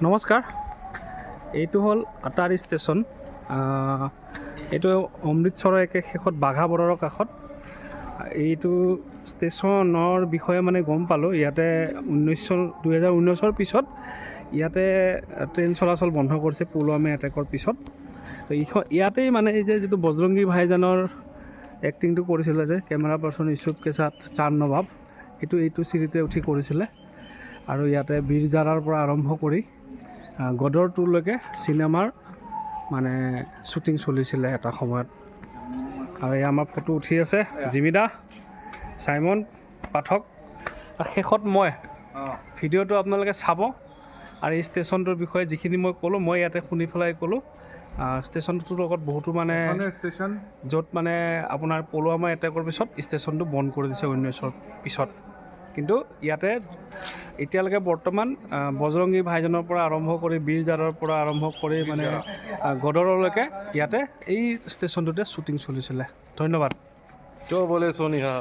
নমস্কাৰ, এইটো হ'ল আটাৰী ষ্টেচন। এইটো অমৃতসৰৰ একে শেষত বাঘা বৰ্ডাৰৰ কাষত। এইটো ষ্টেচনৰ বিষয়ে মানে গম পালোঁ, ইয়াতে 2019ৰ পিছত ইয়াতে ট্ৰেইন চলাচল বন্ধ কৰিছে পুলৱামা এটেকৰ পিছত। তো ইয়াতেই মানে এই যে যিটো বজৰংগী ভাইজানৰ এক্টিংটো কৰিছিলে যে কেমেৰা পাৰ্চন ইউছুফ কে সাথ চান নৱাব, এইটো চিৰিতে উঠি কৰিছিলে। আৰু ইয়াতে বীৰ জাৰাৰ পৰা আৰম্ভ কৰি গদৰ 2লৈকে চিনেমাৰ মানে শ্বুটিং চলিছিলে এটা সময়ত। আৰু এই আমাৰ ফটো উঠি আছে জিমিদা, চাইমন, পাঠক। শেষত মই ভিডিঅ'টো আপোনালোকে চাব। আৰু এই ষ্টেচনটোৰ বিষয়ে যিখিনি মই ক'লোঁ, মই ইয়াতে শুনি পেলাই ক'লোঁ। ষ্টেচনটোৰ লগত বহুতো মানে ষ্টেচন য'ত মানে আপোনাৰ পুলৱামা এটেকৰ পিছত ষ্টেচনটো বন্ধ কৰি দিছে 19ৰ পিছত। কিন্তু ইয়াতে এতিয়ালৈকে বৰ্তমান বজৰংগী ভাইজানৰ পৰা আৰম্ভ কৰি বীৰ জাৰৰ পৰা আৰম্ভ কৰি মানে গদৰলৈকে ইয়াতে এই ষ্টেচনটোতে শ্বুটিং চলিছিলে। ধন্যবাদ। কিয় বোলে সোনিহা।